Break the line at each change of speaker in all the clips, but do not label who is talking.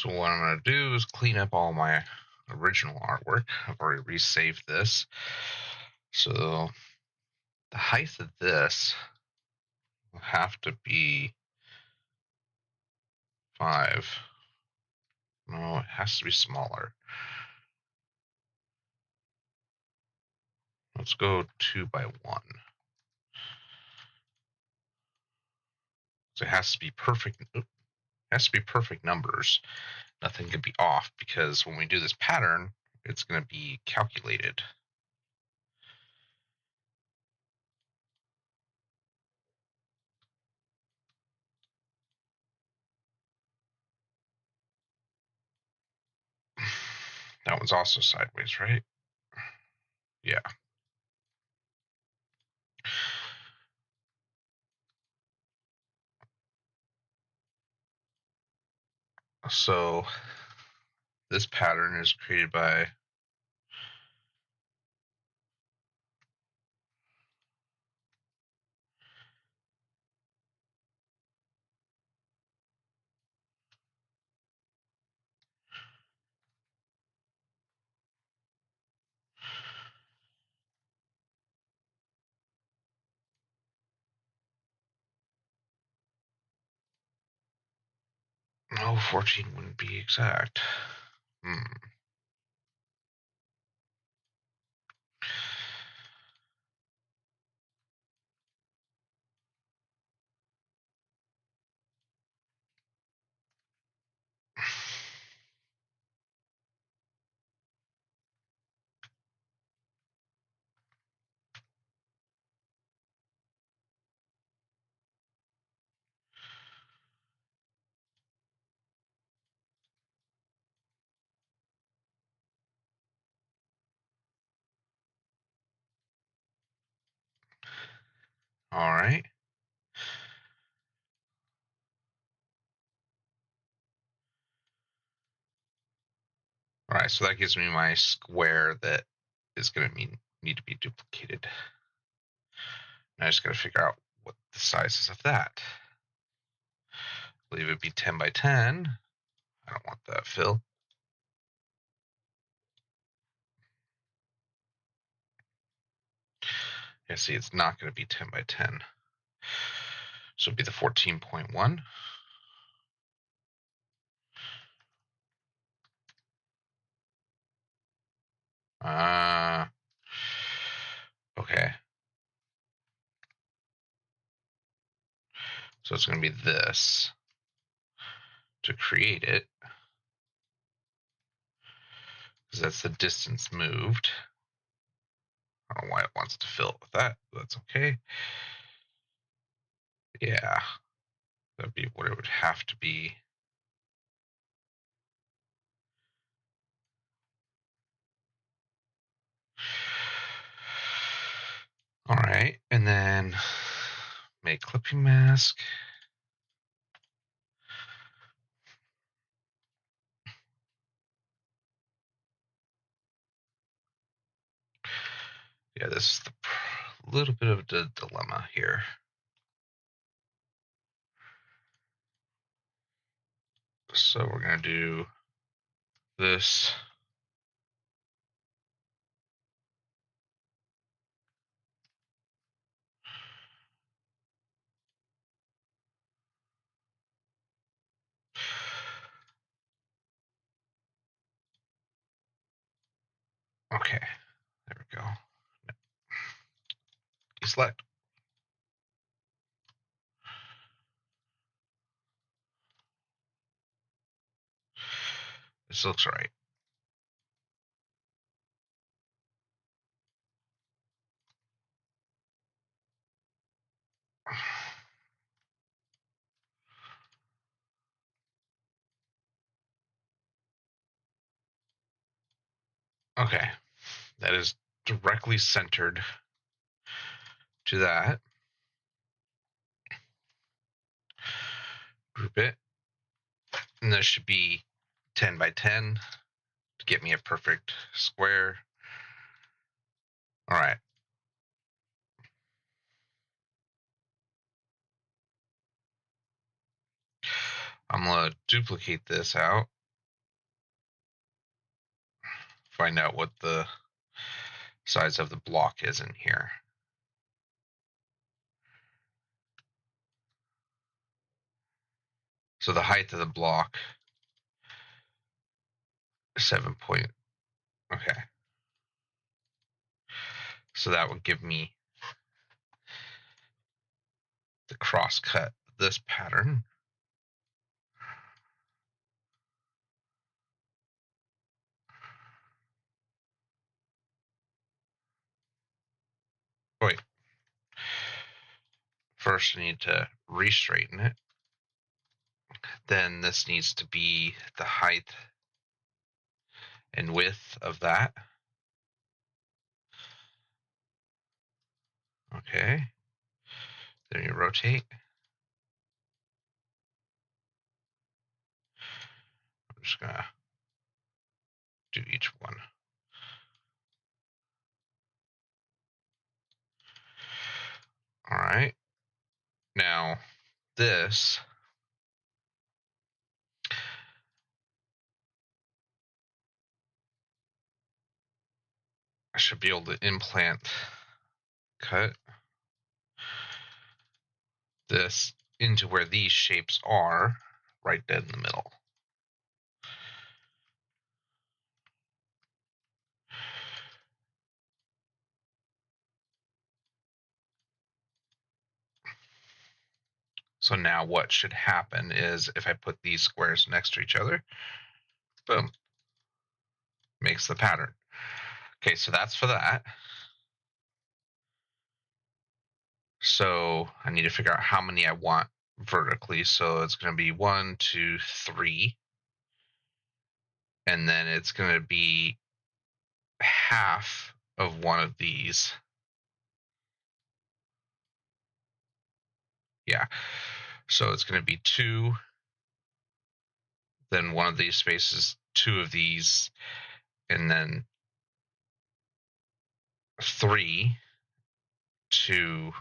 So what I'm going to do is clean up all my original artwork. I've already resaved this. So the height of this will have to be 5. No, it has to be smaller. Let's go 2 by 1. So it has to be perfect. It has to be perfect numbers. Nothing can be off, because when we do this pattern, it's going to be calculated. That one's also sideways, right? Yeah. So this pattern is created by no, 14 wouldn't be exact. All right. All right, so that gives me my square that is going to need to be duplicated. And I just got to figure out what the size is of that. I believe it'd be 10 by 10. I don't want that, Phil. Yeah, see, it's not going to be 10 by 10. So it'd be the 14.1. Okay. So it's going to be this to create it, because that's the distance moved. I don't know why it wants to fill it with that, but that's okay. Yeah, that'd be what it would have to be. All right, and then make clipping mask. Yeah, this is a little bit of a dilemma here. So we're going to do this. Okay, there we go. Deselect. This looks right. Okay, that is directly centered to that. Group it. And this should be 10 by 10 to get me a perfect square. All right. I'm going to duplicate this out. find out what the size of the block is in here. So the height of the block is 7 point. Okay. So that would give me the cross cut this pattern. Wait. First, I need to re-straighten it. Then this needs to be the height and width of that. Okay. Then you rotate. I'm just gonna do each one. All right. Now this I should be able to implant cut this into where these shapes are, right dead in the middle. So now what should happen is if I put these squares next to each other, boom, makes the pattern. Okay, so that's for that. So I need to figure out how many I want vertically. So it's going to be 1, 2, 3. And then it's going to be half of one of these. Yeah. So it's going to be 2, then one of these spaces, 2 of these, and then 3, 2,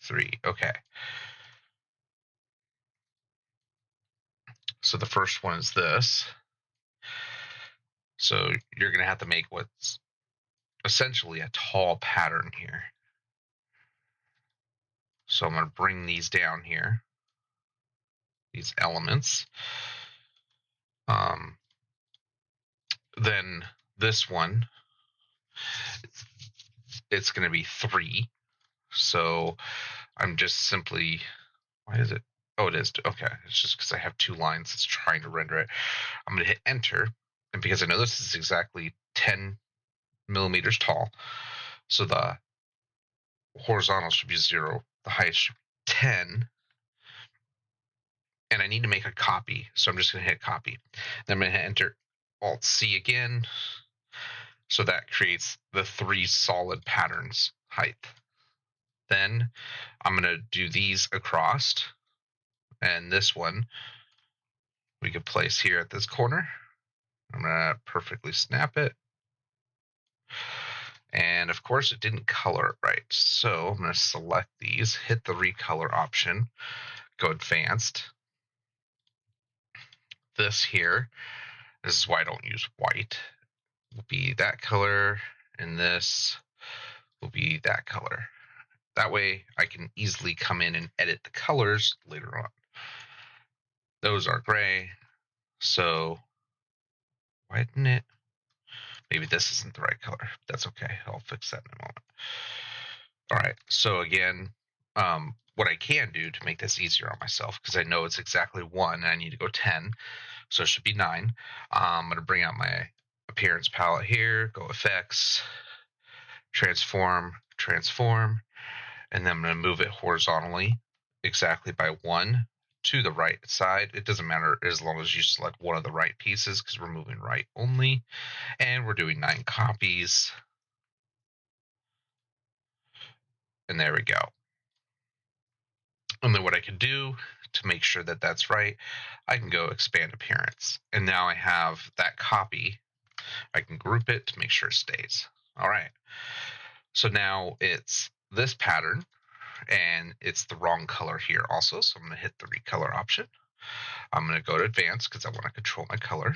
3. Okay. So the first one is this. So you're going to have to make what's essentially a tall pattern here. So I'm going to bring these down here, these elements. Then this one, it's going to be 3. So I'm just simply, why is it? Oh, it is. Okay. It's just because I have 2 lines. It's trying to render it. I'm going to hit enter. And because I know this is exactly 10 millimeters tall, so the horizontal should be 0. The height should be 10. And I need to make a copy. So I'm just going to hit copy. Then I'm going to hit enter Alt C again. So that creates the 3 solid patterns height. Then I'm going to do these across. And this one we could place here at this corner. I'm going to perfectly snap it. And of course it didn't color it right. So I'm going to select these, hit the recolor option, go advanced. This here, this is why I don't use white, will be that color, and this will be that color. That way I can easily come in and edit the colors later on. Those are gray, so why didn't it? Maybe this isn't the right color. That's okay. I'll fix that in a moment. All right. So again, what I can do to make this easier on myself, because I know it's exactly 1 and I need to go 10, so it should be 9. I'm going to bring out my appearance palette here, go effects, transform, and then I'm going to move it horizontally exactly by 1 to the right side. It doesn't matter as long as you select one of the right pieces because we're moving right only. And we're doing 9 copies. And there we go. And then what I can do to make sure that that's right, I can go expand appearance. And now I have that copy. I can group it to make sure it stays. All right. So now it's this pattern, and it's the wrong color here also. So I'm going to hit the recolor option. I'm going to go to advanced because I want to control my color.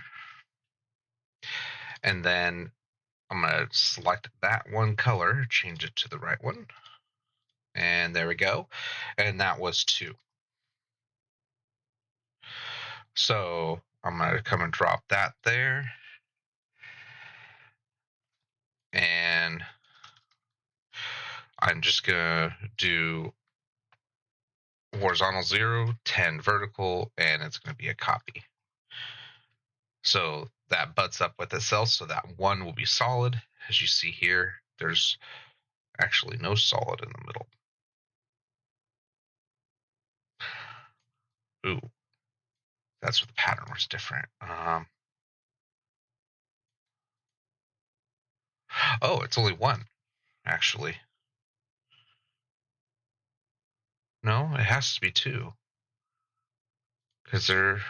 And then I'm going to select that one color, change it to the right one. And there we go. And that was 2. So I'm going to come and drop that there. And I'm just going to do horizontal 0, 10 vertical, and it's going to be a copy. So that butts up with itself, so that 1 will be solid. As you see here, there's actually no solid in the middle. Ooh, that's where the pattern was different. Oh, it's only 1, actually. No, it has to be 2. Because they're...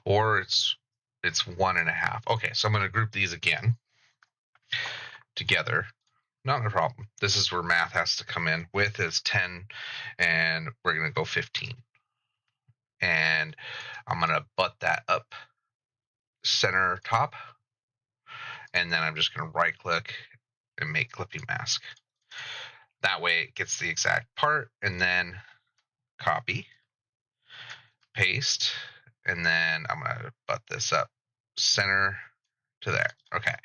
Or it's 1.5. Okay, so I'm going to group these again together. Not a problem. This is where math has to come in. Width is 10, and we're going to go 15. And I'm going to butt that up center top. And then I'm just going to right click and make clipping mask. That way it gets the exact part, and then copy, paste, and then I'm going to butt this up center to there. Okay.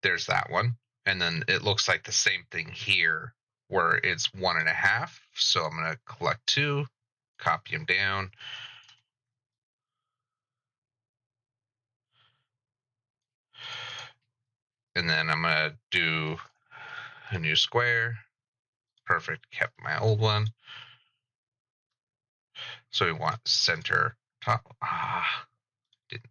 There's that one. And then it looks like the same thing here where it's 1.5. So I'm going to collect 2, copy them down. And then I'm going to do a new square. Perfect. Kept my old one. So we want center top. Didn't.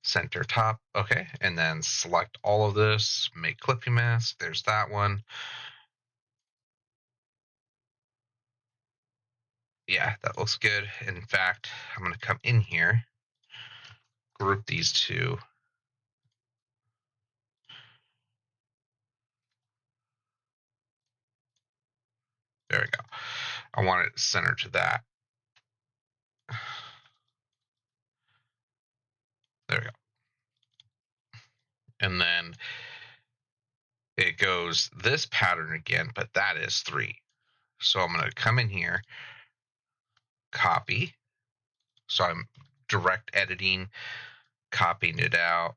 Center top. Okay. And then select all of this. Make clipping mask. There's that one. Yeah, that looks good. In fact, I'm going to come in here, group these 2. There we go. I want it centered to that. There we go. And then it goes this pattern again, but that is 3. So I'm going to come in here, copy. So I'm direct editing, copying it out.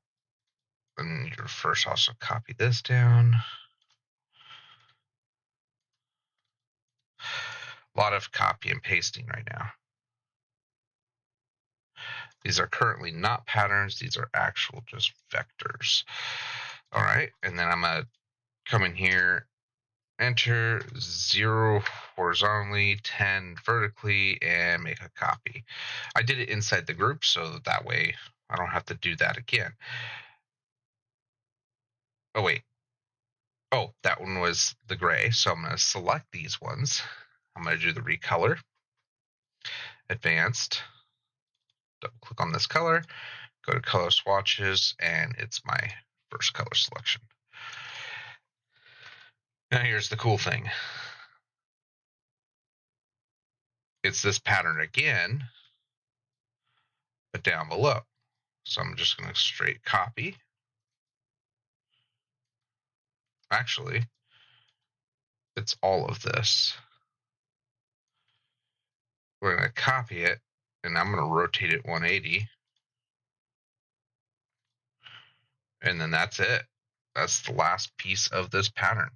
And you first also copy this down. A lot of copy and pasting right now. These are currently not patterns. These are actual just vectors. All right. And then I'm going to come in here, enter 0 horizontally, 10 vertically, and make a copy. I did it inside the group so that way I don't have to do that again. Oh, wait. Oh, that one was the gray. So I'm going to select these ones. I'm going to do the recolor, advanced, double click on this color, go to color swatches, and it's my first color selection. Now here's the cool thing. It's this pattern again, but down below. So I'm just going to straight copy. Actually, it's all of this. We're going to copy it, and I'm going to rotate it 180. And then that's it. That's the last piece of this pattern.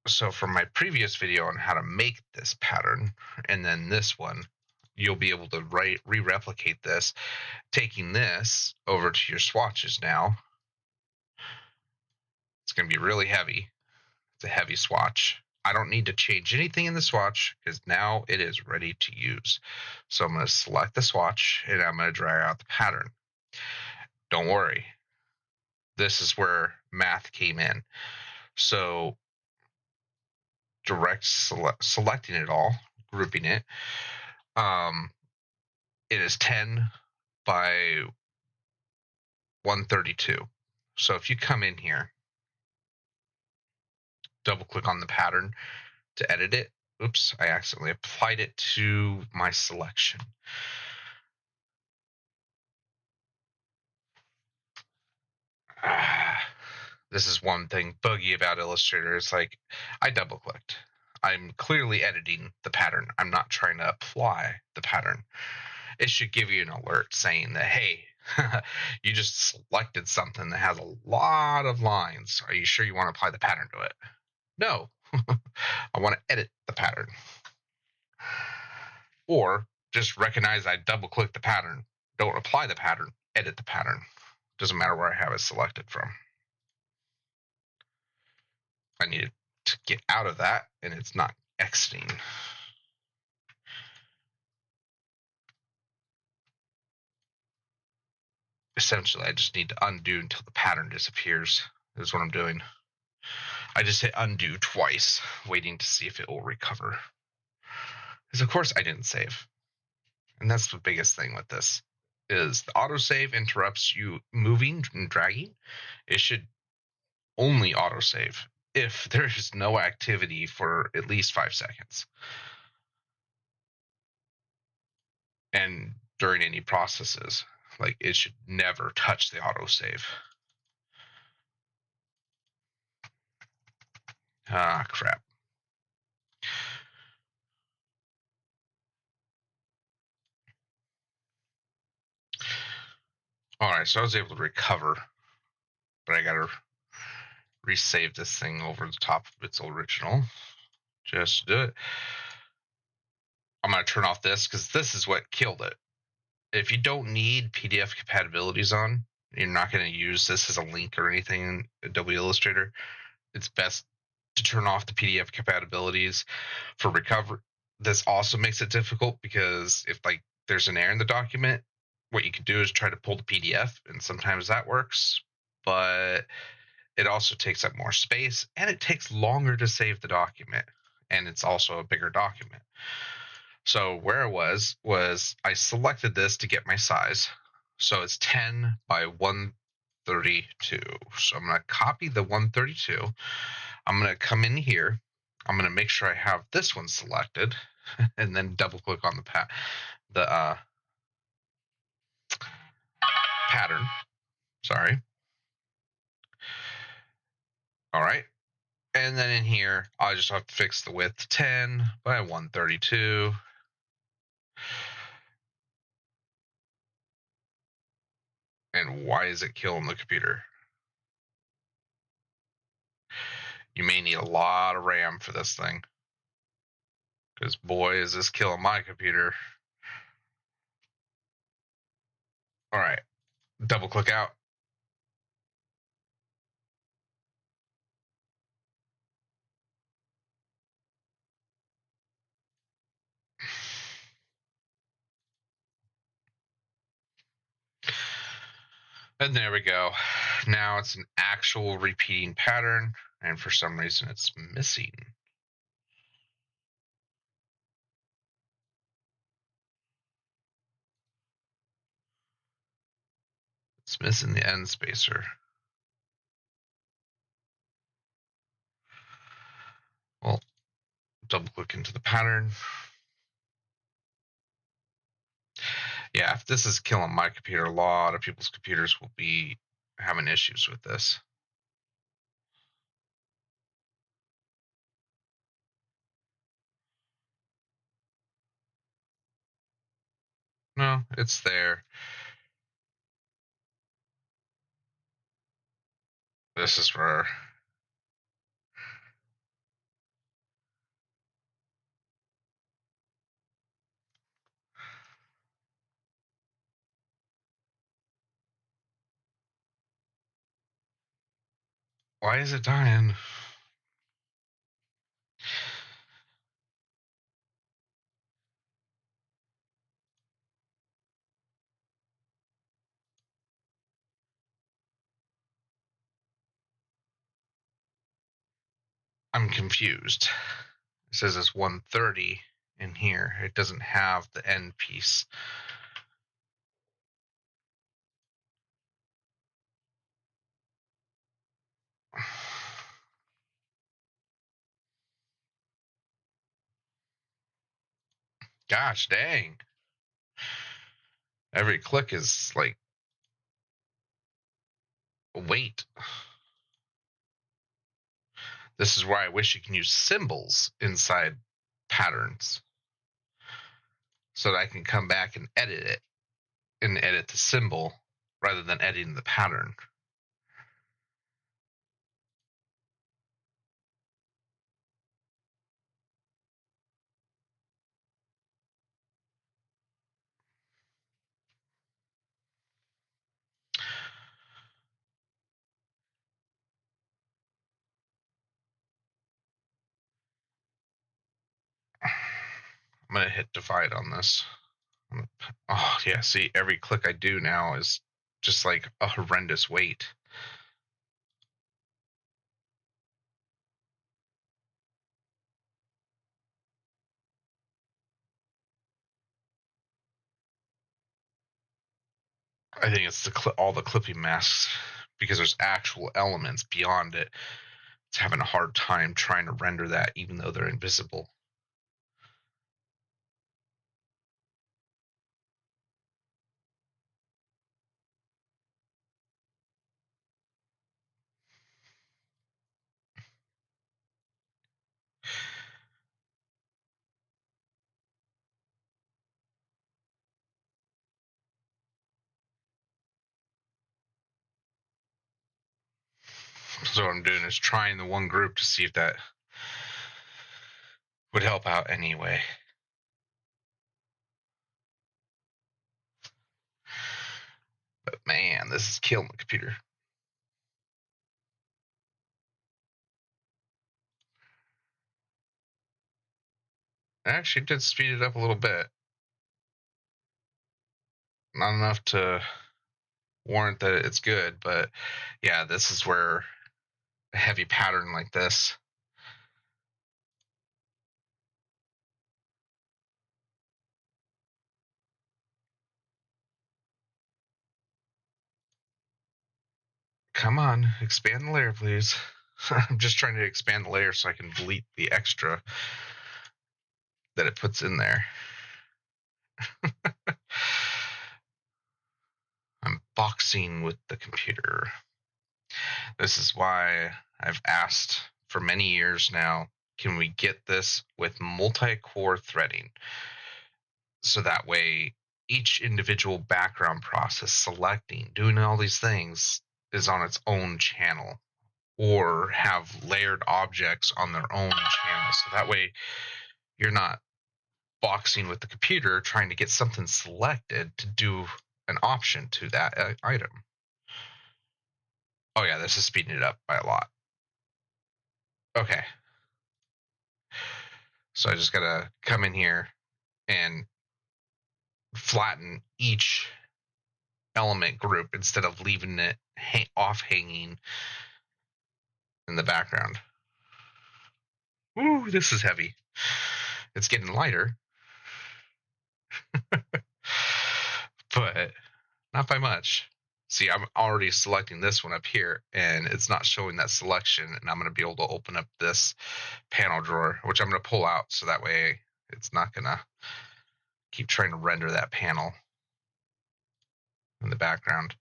So from my previous video on how to make this pattern, and then this one, you'll be able to re-replicate this, taking this over to your swatches now. It's going to be really heavy. It's a heavy swatch. I don't need to change anything in the swatch because now it is ready to use. So I'm going to select the swatch and I'm going to drag out the pattern. Don't worry. This is where math came in. So direct selecting it all, grouping it. It is 10 by 132. So if you come in here, double click on the pattern, to edit it. Oops, I accidentally applied it to my selection. This is one thing buggy about Illustrator. It's like I double clicked. I'm clearly editing the pattern. I'm not trying to apply the pattern. It should give you an alert saying that, hey, you just selected something that has a lot of lines. Are you sure you want to apply the pattern to it? No. I want to edit the pattern. Or just recognize I double clicked the pattern. Don't apply the pattern, edit the pattern. Doesn't matter where I have it selected from. I needed to get out of that, and it's not exiting. Essentially, I just need to undo until the pattern disappears, is what I'm doing. I just hit undo twice, waiting to see if it will recover. Because of course I didn't save. And that's the biggest thing with this, is the autosave interrupts you moving and dragging. It should only autosave if there is no activity for at least 5 seconds. And during any processes, like it should never touch the autosave. Ah, crap. All right, so I was able to recover, but I got to resave this thing over the top of its original. Just do it. I'm going to turn off this because this is what killed it. If you don't need PDF compatibilities on, you're not going to use this as a link or anything in Adobe Illustrator, it's best to turn off the PDF compatibilities for recovery. This also makes it difficult because if like there's an error in the document, what you can do is try to pull the PDF, and sometimes that works, but it also takes up more space and it takes longer to save the document, and it's also a bigger document. So where I was I selected this to get my size. So it's 10 by 132. So I'm going to copy the 132. I'm going to come in here. I'm going to make sure I have this one selected and then double click on the pattern. Sorry. All right. And then in here, I just have to fix the width to 10 by 132. And why is it killing the computer? You may need a lot of RAM for this thing. Because boy, is this killing my computer. All right. Double click out. And there we go. Now it's an actual repeating pattern, and for some reason it's missing. It's missing the end spacer. Well, double click into the pattern. Yeah, if this is killing my computer, a lot of people's computers will be having issues with this. No, it's there. This is where why is it dying? I'm confused. It says it's 130 in here. It doesn't have the end piece. Gosh dang. Every click is like a weight. This is why I wish you can use symbols inside patterns so that I can come back and edit it and edit the symbol rather than editing the pattern. I'm going to hit divide on this. Oh, yeah, see, every click I do now is just like a horrendous weight. I think it's all the clipping masks because there's actual elements beyond it. It's having a hard time trying to render that even though they're invisible. So what I'm doing is trying the one group to see if that would help out anyway. But man, this is killing the computer. I actually did speed it up a little bit. Not enough to warrant that it's good, but yeah, this is where a heavy pattern like this. Come on, expand the layer, please. I'm just trying to expand the layer so I can delete the extra that it puts in there. I'm boxing with the computer. This is why I've asked for many years now, can we get this with multi-core threading? So that way each individual background process, selecting, doing all these things, is on its own channel, or have layered objects on their own channel. So that way you're not boxing with the computer trying to get something selected to do an option to that item. Oh yeah, this is speeding it up by a lot. Okay. So I just gotta come in here and flatten each element group instead of leaving it off hanging in the background. Ooh, this is heavy. It's getting lighter, but not by much. See, I'm already selecting this one up here, and it's not showing that selection, and I'm going to be able to open up this panel drawer, which I'm going to pull out, so that way it's not going to keep trying to render that panel in the background.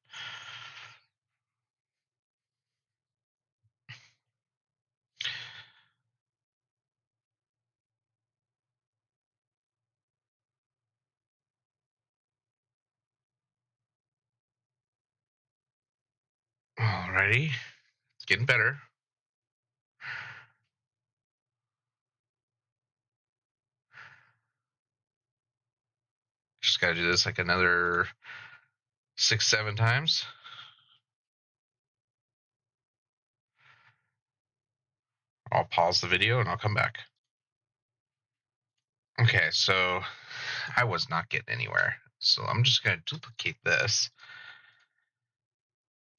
Alrighty, it's getting better. Just got to do this like another 6-7 times. I'll pause the video and I'll come back. Okay, so I was not getting anywhere. So I'm just going to duplicate this.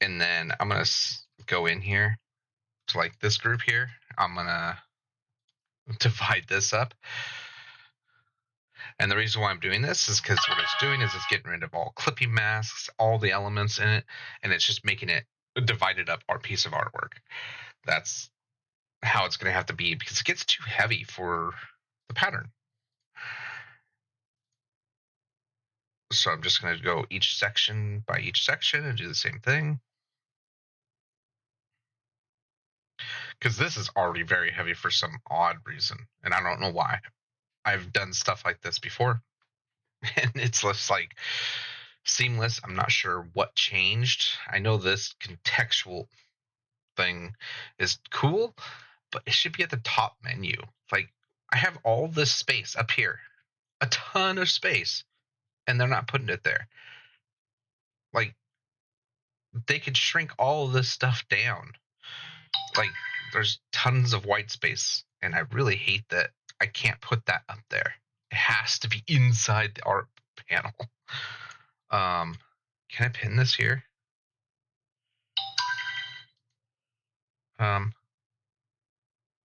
And then I'm going to go in here to like this group here. I'm going to divide this up. And the reason why I'm doing this is because what it's doing is it's getting rid of all clipping masks, all the elements in it, and it's just making it divided up our piece of artwork. That's how it's going to have to be because it gets too heavy for the pattern. So I'm just going to go each section by each section and do the same thing. Because this is already very heavy for some odd reason, and I don't know why. I've done stuff like this before, and it's just like seamless. I'm not sure what changed. I know this contextual thing is cool, but it should be at the top menu. Like, I have all this space up here, a ton of space, and they're not putting it there. Like, they could shrink all of this stuff down. Like, there's tons of white space, and I really hate that I can't put that up there. It has to be inside the art panel. Can I pin this here?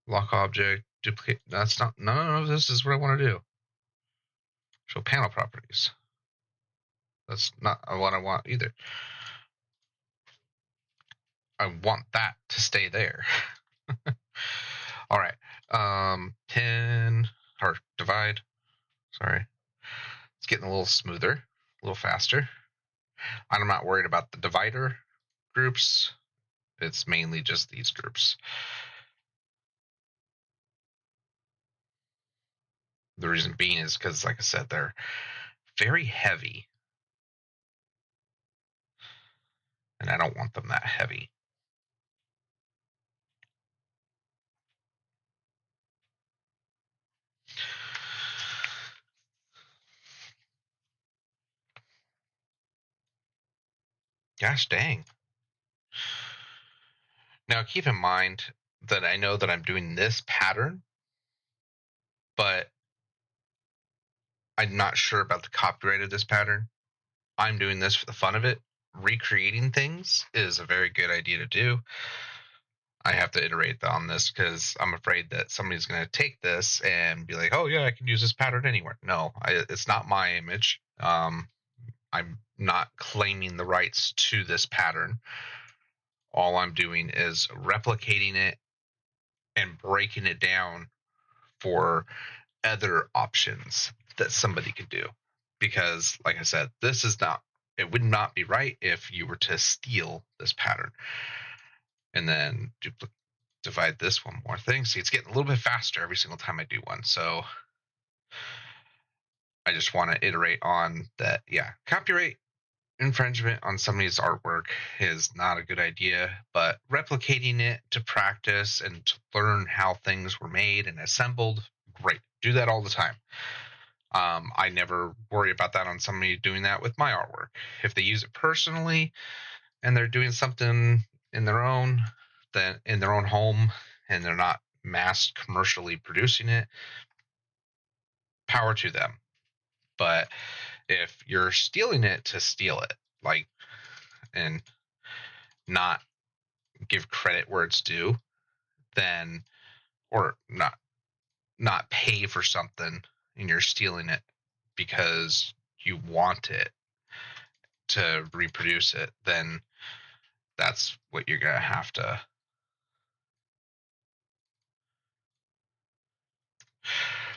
Lock object, duplicate. That's not. No. This is what I want to do. Show panel properties. That's not what I want either. I want that to stay there. All right. Pin or divide. Sorry. It's getting a little smoother, a little faster. I'm not worried about the divider groups. It's mainly just these groups. The reason being is because, like I said, they're very heavy. And I don't want them that heavy. Gosh dang. Now keep in mind that I know that I'm doing this pattern, but I'm not sure about the copyright of this pattern. I'm doing this for the fun of it. Recreating things is a very good idea to do. I have to iterate on this because I'm afraid that somebody's going to take this and be like, oh, yeah, I can use this pattern anywhere. No, it's not my image. I'm not claiming the rights to this pattern. All I'm doing is replicating it and breaking it down for other options that somebody could do. Because, like I said, this is not, it would not be right if you were to steal this pattern and then divide this one more thing. See, it's getting a little bit faster every single time I do one. So I just want to iterate on that. Yeah, copyright infringement on somebody's artwork is not a good idea, but replicating it to practice and to learn how things were made and assembled, great. Do that all the time. I never worry about that on somebody doing that with my artwork. If they use it personally and they're doing something in their own, then in their own home, and they're not mass commercially producing it, power to them. But if you're stealing it to steal it, like, and not give credit where it's due, then, or not pay for something and you're stealing it because you want it to reproduce it, then that's what you're gonna have to.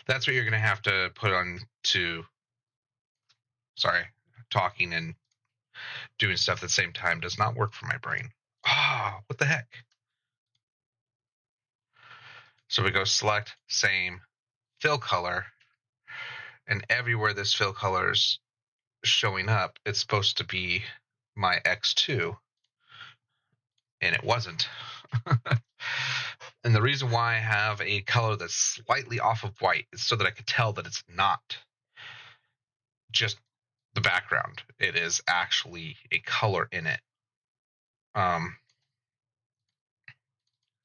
That's what you're gonna have to put on to. Sorry, talking and doing stuff at the same time does not work for my brain. Ah, what the heck? So we go select, same, fill color, and everywhere this fill color is showing up, it's supposed to be my X2, and it wasn't. And the reason why I have a color that's slightly off of white is so that I could tell that it's not just the background. It is actually a color in it.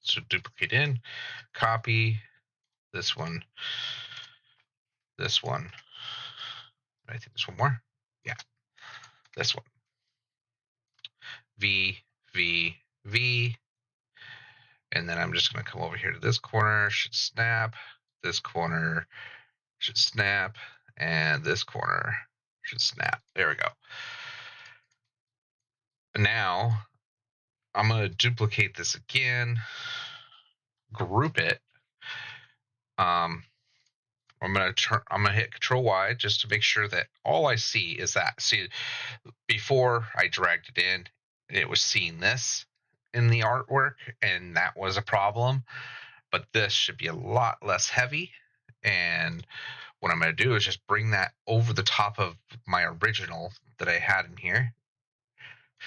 So duplicate in, copy this one, this one. I think there's one more. Yeah, this one. V, V, V. And then I'm just going to come over here to this corner, should snap. This corner should snap. And this corner should snap. There we go. Now I'm going to duplicate this again, group it. I'm gonna hit Control Y just to make sure that all I see is that. See, before I dragged it in, it was seeing this in the artwork, and that was a problem. But this should be a lot less heavy. And what I'm gonna do is just bring that over the top of my original that I had in here,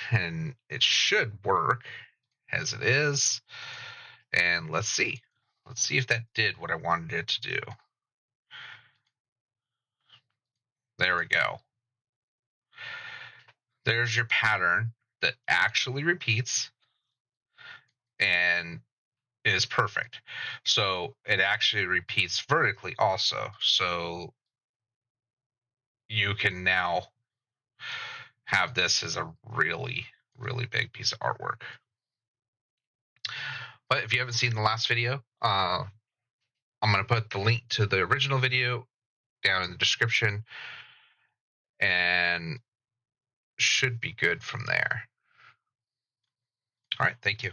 and it should work as it is. And let's see if that did what I wanted it to do. There we go. There's your pattern that actually repeats and is perfect. So it actually repeats vertically also. So you can now have this as a really, really big piece of artwork. But if you haven't seen the last video, I'm going to put the link to the original video down in the description, and should be good from there. All right, thank you.